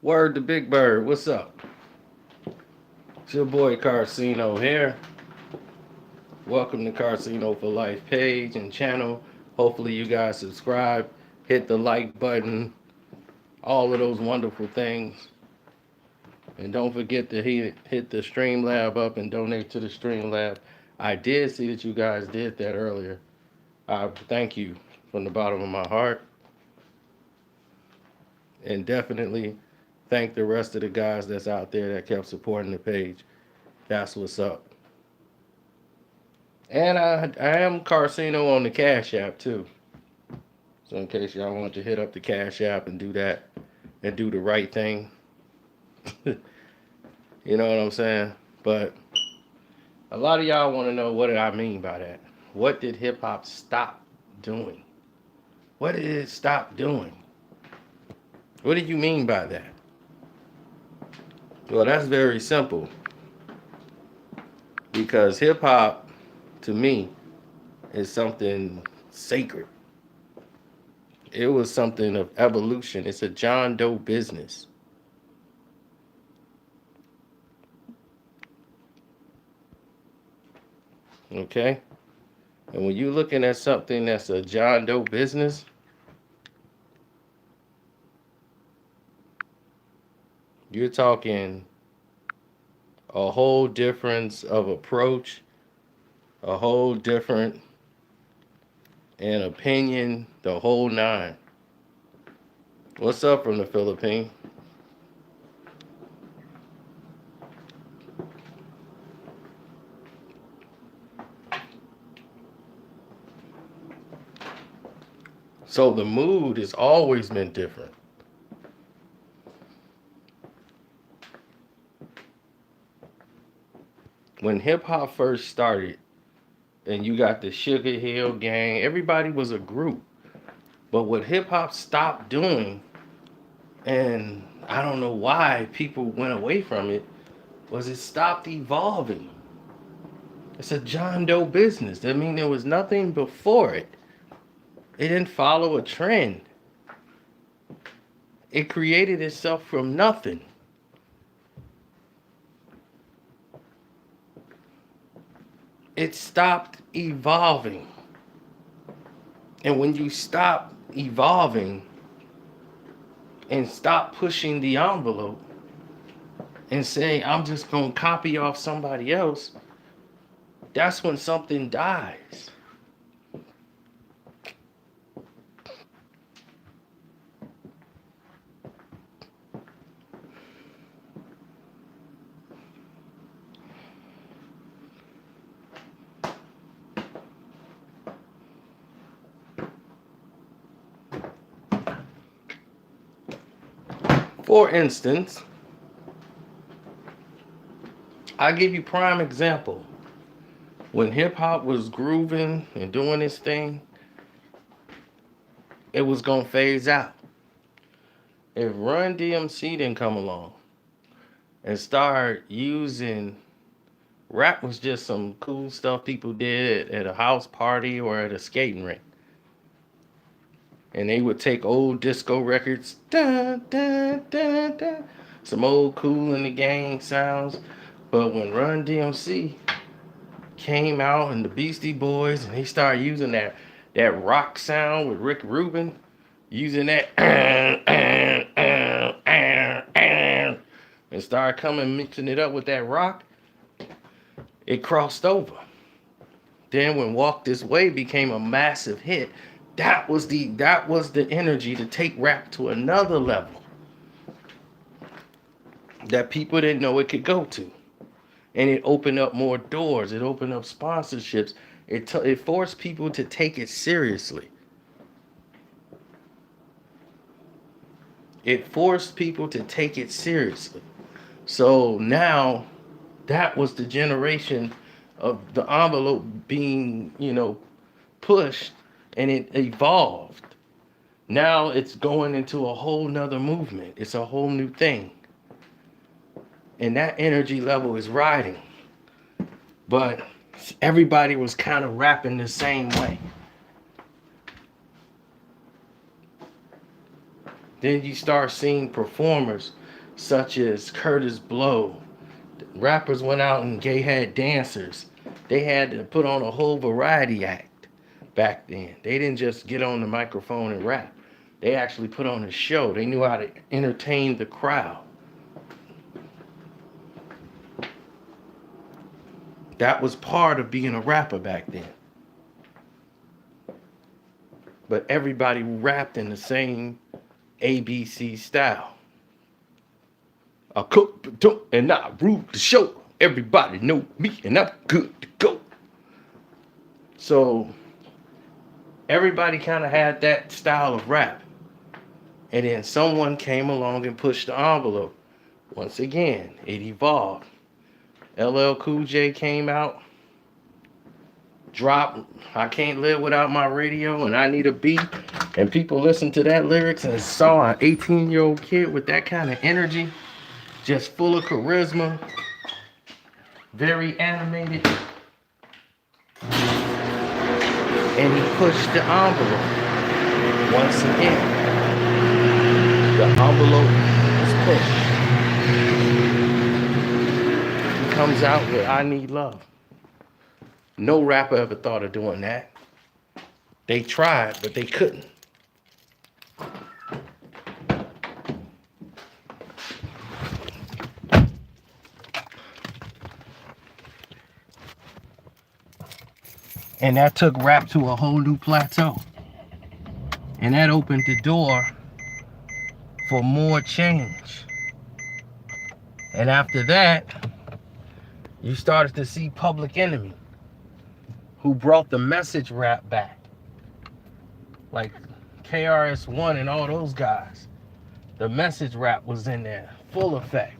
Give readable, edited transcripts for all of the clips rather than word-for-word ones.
Word to Big Bird, what's up? It's your boy Carcino here. Welcome to Carcino for Life page and channel. Hopefully you guys subscribe, hit the like button, all of those wonderful things. And don't forget to hit the Streamlab up and donate to the Streamlab. I did see that you guys did that earlier. I thank you from the bottom of my heart. And definitely thank the rest of the guys that's out there that kept supporting the page. That's what's up. And I am Carcino on the Cash App too. So in case y'all want to hit up the Cash App and do that and do the right thing. You know what I'm saying? But a lot of y'all want to know, what did I mean by that? What did hip hop stop doing? What did it stop doing? What did you mean by that? Well, that's very simple. Because hip hop, to me, is something sacred. It was something of evolution. It's a John Doe business. Okay? And when you're looking at something that's a John Doe business, you're talking a whole difference of approach, a whole different and opinion, the whole nine. What's up from the Philippines? So the mood has always been different. When hip hop first started, and you got the Sugar Hill Gang, everybody was a group. But what hip hop stopped doing, and I don't know why people went away from it, was it stopped evolving. It's a John Doe business. I mean, there was nothing before it. It didn't follow a trend. It created itself from nothing. It stopped evolving. And when you stop evolving and stop pushing the envelope and say, I'm just going to copy off somebody else, that's when something dies. For instance, I'll give you prime example. When hip hop was grooving and doing its thing, it was gonna phase out. If Run-DMC didn't come along and start using rap, was just some cool stuff people did at a house party or at a skating rink. And they would take old disco records, dun, dun, dun, dun, some old Cool in the Gang sounds. But when Run-DMC came out and the Beastie Boys, and they started using that rock sound with Rick Rubin, using that and started coming mixing it up with that rock, it crossed over. Then when Walk This Way became a massive hit, that was the energy to take rap to another level that people didn't know it could go to. And it opened up more doors. It opened up sponsorships. It forced people to take it seriously. It forced people to take it seriously. So now, that was the generation of the envelope being, pushed, and it evolved. Now it's going into a whole nother movement. It's a whole new thing. And that energy level is riding. But everybody was kind of rapping the same way. Then you start seeing performers such as Curtis Blow. Rappers went out and they had dancers. They had to put on a whole variety act back then. They didn't just get on the microphone and rap. They actually put on a show. They knew how to entertain the crowd. That was part of being a rapper back then. But everybody rapped in the same ABC style. I cook and I rule the show. Everybody know me and I'm good to go. So everybody kind of had that style of rap. And then someone came along and pushed the envelope. Once again, it evolved. LL Cool J came out, dropped I Can't Live Without My Radio and I Need a Beat. And people listened to that lyrics and saw an 18-year-old kid with that kind of energy, just full of charisma, very animated. And he pushed the envelope. Once again, the envelope was pushed. He comes out with I Need Love. No rapper ever thought of doing that. They tried, but they couldn't. And that took rap to a whole new plateau. And that opened the door for more change. And after that, you started to see Public Enemy, who brought the message rap back. Like KRS-One and all those guys. The message rap was in there, full effect.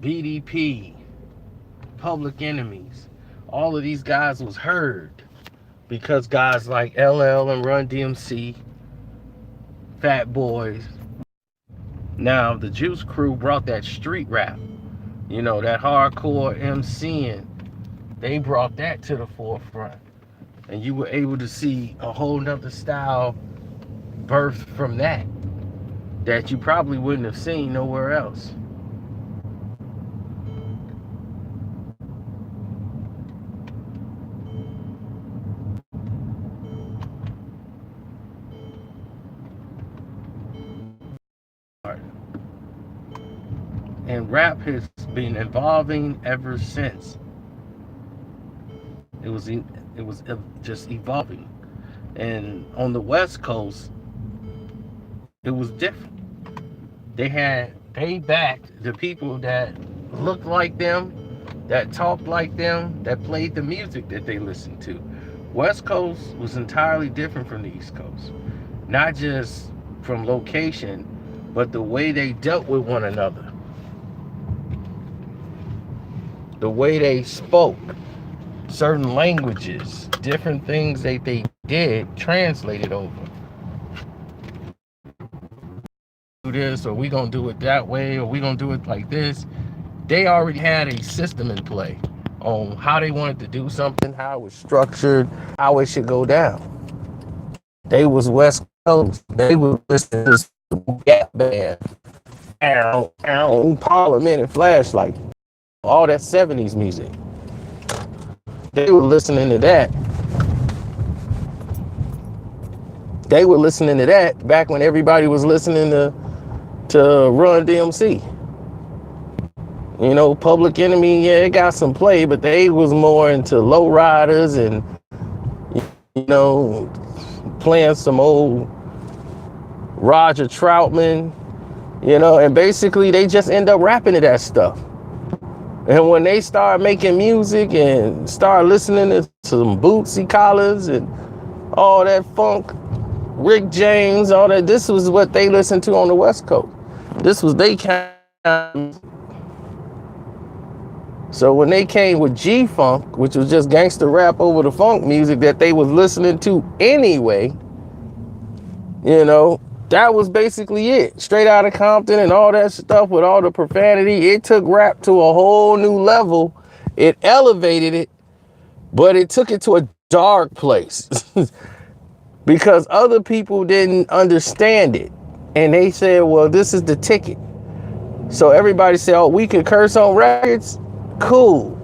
BDP, Public Enemies. All of these guys was heard because guys like LL and Run-DMC, Fat Boys. Now the Juice Crew brought that street rap, you know, that hardcore MCing. They brought that to the forefront, and you were able to see a whole nother style birthed from that you probably wouldn't have seen nowhere else. And rap has been evolving ever since. It was just evolving. And on the West Coast, it was different. They backed the people that looked like them, that talked like them, that played the music that they listened to. West Coast was entirely different from the East Coast. Not just from location, but the way they dealt with one another. The way they spoke certain languages, different things that they did, translated over. Do this, or we gonna do it that way, or we gonna do it like this. They already had a system in play on how they wanted to do something, how it was structured, how it should go down. They was West Coast. They would listen to Gap Band, Parliament and Flashlight. All that 70s music. They were listening to that. They were listening to that back when everybody was listening to Run-DMC. You know, Public Enemy, yeah, it got some play, but they was more into lowriders and, you know, playing some old Roger Troutman, you know, and basically they just end up rapping to that stuff. And when they start making music and start listening to some Bootsy Collins and all that funk, Rick James, all that, this was what they listened to on the West Coast. This was they kind of. So when they came with G-Funk, which was just gangster rap over the funk music that they was listening to anyway, you know, that was basically it. Straight out of Compton and all that stuff with all the profanity. It took rap to a whole new level. It elevated it, but it took it to a dark place because other people didn't understand it. And they said, well, this is the ticket. So everybody said, oh, we can curse on records? Cool.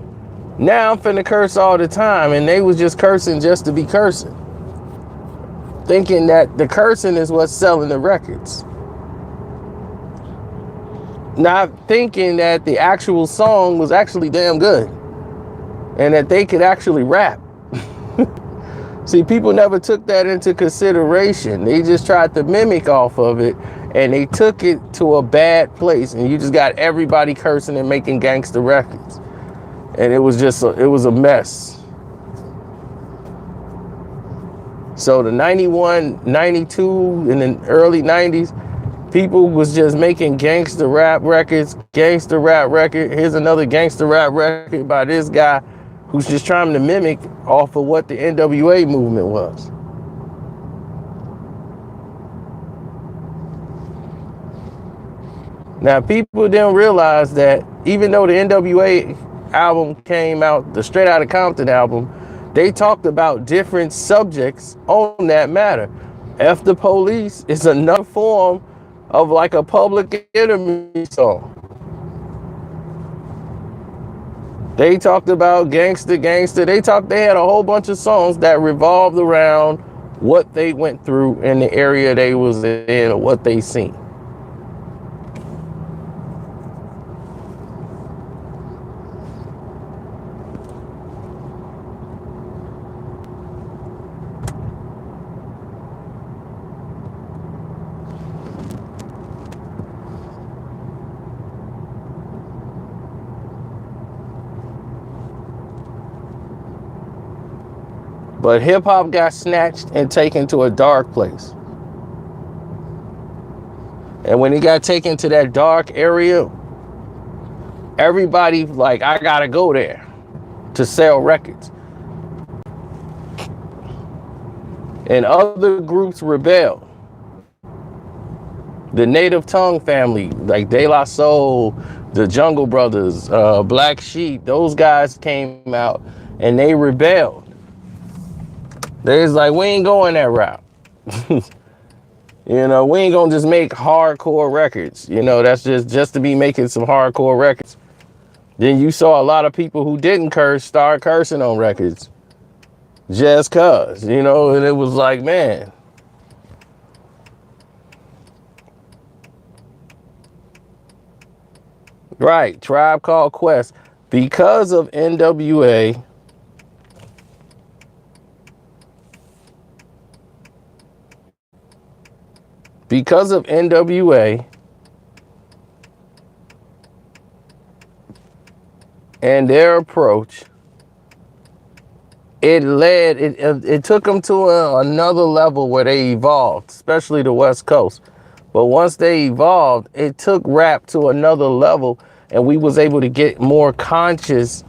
Now I'm finna curse all the time. And they was just cursing just to be cursing, thinking that the cursing is what's selling the records. Not thinking that the actual song was actually damn good and that they could actually rap. See, people never took that into consideration. They just tried to mimic off of it, and they took it to a bad place, and you just got everybody cursing and making gangster records. And it was just it was a mess. So the 91, 92, and the early 90s, people was just making gangster rap records, gangster rap record. Here's another gangster rap record by this guy who's just trying to mimic off of what the NWA movement was. Now, people didn't realize that even though the NWA album came out, the Straight Outta Compton album, they talked about different subjects on that matter. F the Police is another form of like a Public Enemy song. They talked about Gangsta. They had a whole bunch of songs that revolved around what they went through in the area they was in or what they seen. But hip hop got snatched and taken to a dark place. And when it got taken to that dark area, everybody like, I gotta go there to sell records. And other groups rebelled. The Native Tongue family, like De La Soul, the Jungle Brothers, Black Sheep, those guys came out and they rebelled. They was like, we ain't going that route. You know, we ain't gonna just make hardcore records. You know, that's just to be making some hardcore records. Then you saw a lot of people who didn't curse start cursing on records. Just cause, you know, and it was like, man. Right, Tribe Called Quest. Because of NWA, and their approach, it took them to another level where they evolved, especially the West Coast. But once they evolved, it took rap to another level, and we was able to get more conscious,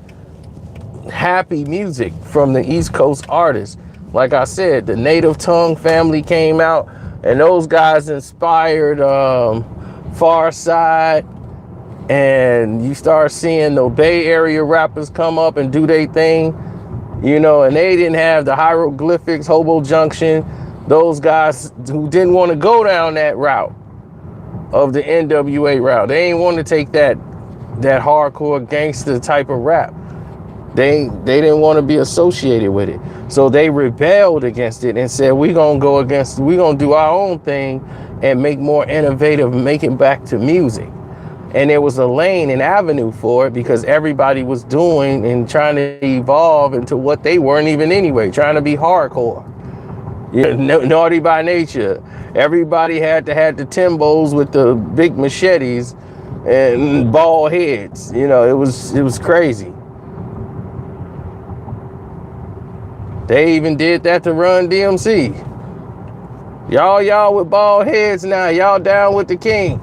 happy music from the East Coast artists. Like I said, the Native Tongue family came out, and those guys inspired Far Side, and you start seeing the Bay Area rappers come up and do their thing, you know, and they didn't have the hieroglyphics, Hobo Junction, those guys who didn't want to go down that route of the NWA route. They ain't want to take that hardcore gangster type of rap. They didn't want to be associated with it. So they rebelled against it and said, we're going to do our own thing and make more innovative, make it back to music. And there was a lane and avenue for it because everybody was doing and trying to evolve into what they weren't even anyway, trying to be hardcore. You know, naughty by nature. Everybody had to have the Timbos with the big machetes and bald heads. You know, it was crazy. They even did that to Run-DMC. Y'all with bald heads now. Y'all down with the king.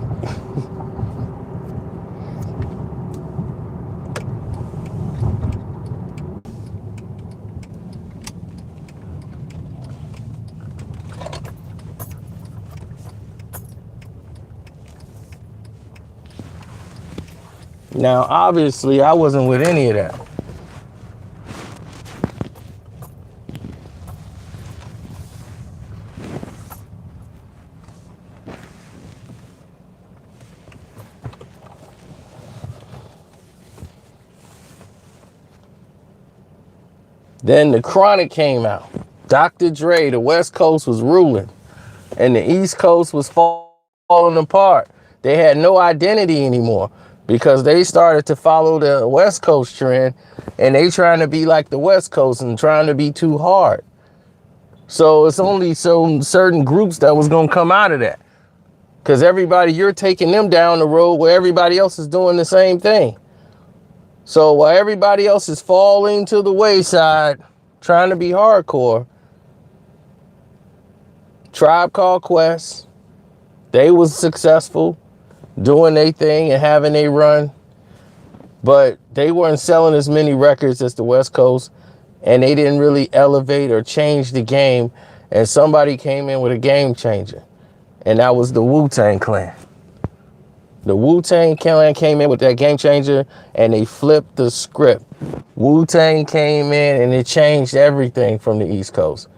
Now, obviously, I wasn't with any of that. Then the Chronic came out. Dr. Dre, the West Coast was ruling, and the East Coast was falling apart. They had no identity anymore because they started to follow the West Coast trend, and they trying to be like the West Coast and trying to be too hard. So it's only certain groups that was gonna come out of that. Because everybody, you're taking them down the road where everybody else is doing the same thing. So while everybody else is falling to the wayside, trying to be hardcore, Tribe Called Quest, they was successful doing their thing and having a run, but they weren't selling as many records as the West Coast, and they didn't really elevate or change the game, and somebody came in with a game changer, and that was the Wu-Tang Clan. The Wu-Tang Clan came in with that game changer, and they flipped the script. Wu-Tang came in, and it changed everything from the East Coast.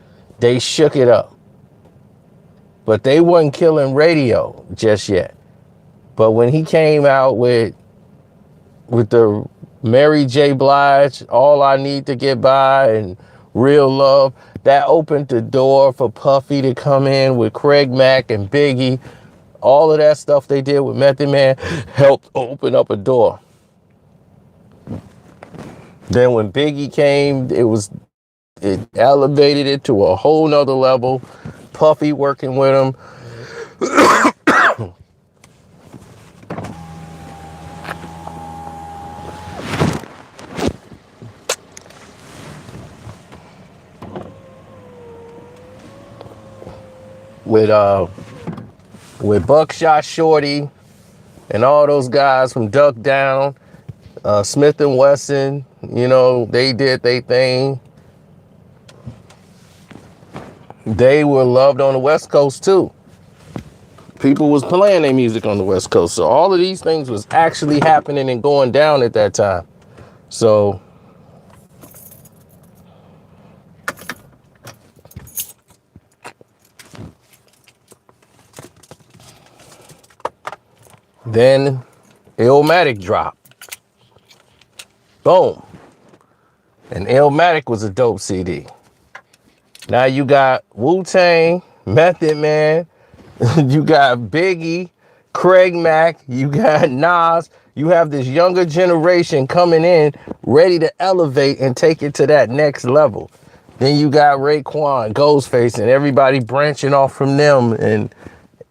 They shook it up. But they wasn't killing radio just yet. But when he came out with the Mary J. Blige, All I Need to Get By, and Real Love, that opened the door for Puffy to come in with Craig Mack and Biggie. All of that stuff they did with Method Man helped open up a door. Then when Biggie came, it elevated it to a whole nother level. Puffy working with him. With Buckshot Shorty and all those guys from Duck Down, Smith and Wesson, you know, they did their thing. They were loved on the West Coast too. People was playing their music on the West Coast. So all of these things was actually happening and going down at that time. So then Illmatic dropped. Boom. And Illmatic was a dope CD. Now you got Wu-Tang, Method Man, you got Biggie, Craig Mack, you got Nas. You have this younger generation coming in ready to elevate and take it to that next level. Then you got Raekwon, Ghostface, and everybody branching off from them, and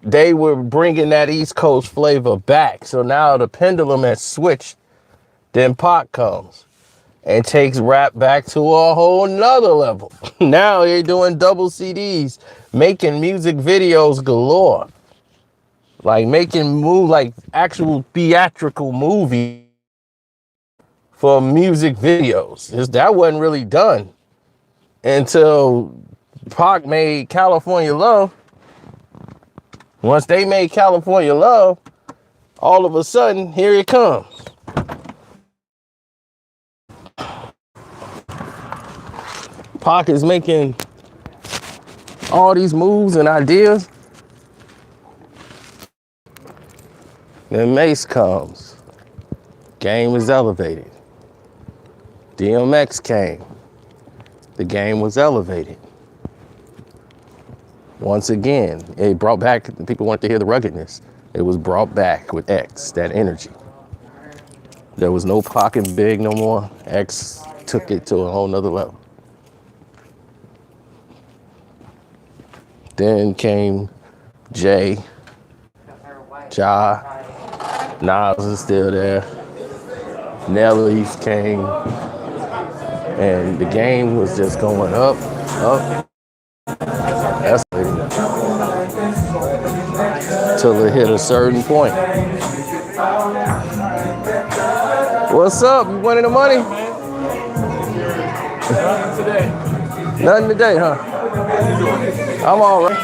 they were bringing that East Coast flavor back. So now the pendulum has switched. Then Pac comes and takes rap back to a whole nother level. Now they're doing double CDs, making music videos galore. Like like actual theatrical movie for music videos. That wasn't really done until Pac made California Love. Once they made California Love, all of a sudden, here it comes. Pac is making all these moves and ideas. Then Mace comes. Game was elevated. DMX came. The game was elevated. Once again, it brought back, people wanted to hear the ruggedness. It was brought back with X, that energy. There was no Pac and Big no more. X took it to a whole nother level. Then came Jay, Ja, Nas is still there. Nelly's came. And the game was just going up, up. That's till it hit a certain point. What's up? You winning the money? Nothing today. Nothing today, huh? I'm all right.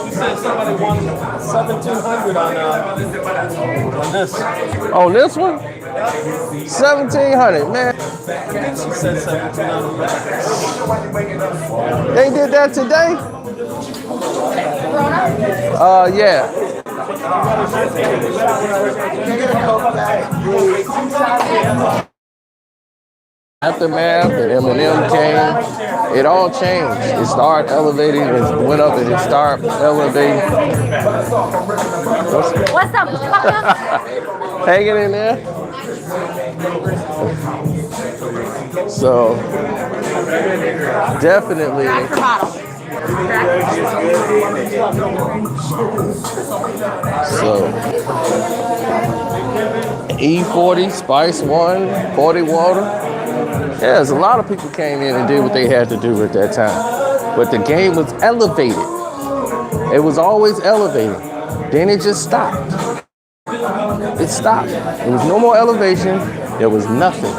You said somebody won 1,700 on this. On this one? 1,700, man. She said 1,700. They did that today? Yeah. aftermath that Eminem came, it all changed. It started elevating, it went up and it started elevating. What's up, motherfucker? Hanging in there. So, definitely. Cracker bottle. So, E40, Spice One, 40 Water. Yeah, there's a lot of people came in and did what they had to do at that time. But the game was elevated. It was always elevated. Then it just stopped. It stopped. There was no more elevation. There was nothing.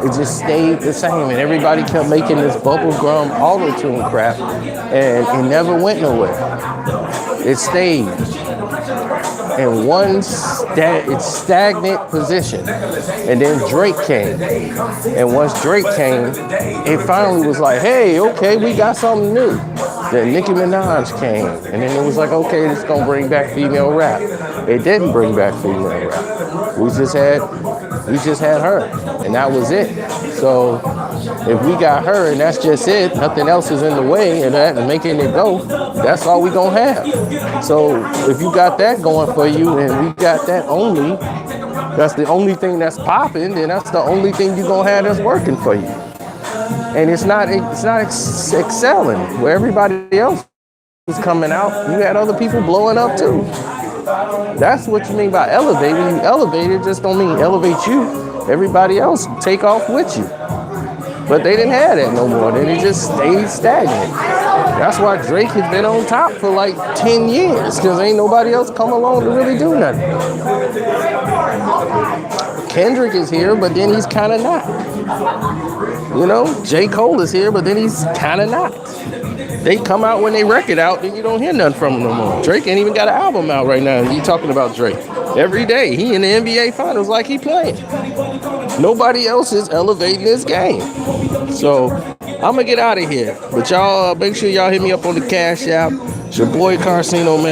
It just stayed the same. And everybody kept making this bubblegum auto-tune crap. And it never went nowhere. It stayed in one stagnant position. And then Drake came. And once Drake came, it finally was like, hey, okay, we got something new. Then Nicki Minaj came. And then it was like, okay, it's going to bring back female rap. It didn't bring back female rap. We just had her. And that was it. So if we got her and that's just it, nothing else is in the way and that and making it go, that's all we gonna have. So if you got that going for you and we got that only, that's the only thing that's popping, then that's the only thing you're gonna have that's working for you. And it's not excelling where everybody else was coming out. You had other people blowing up too. That's what you mean by elevating. You elevate it just don't mean elevate you. Everybody else take off with you. But they didn't have that no more. Then it just stayed stagnant. That's why Drake has been on top for like 10 years, because ain't nobody else come along to really do nothing. Kendrick is here, but then he's kind of not. You know, J. Cole is here, but then he's kind of not. They come out when they record out, then you don't hear nothing from them no more. Drake ain't even got an album out right now, and you talking about Drake. Every day, he in the NBA Finals like he playing. Nobody else is elevating this game. So, I'm going to get out of here. But y'all, make sure y'all hit me up on the Cash App. It's your boy Carcino, man.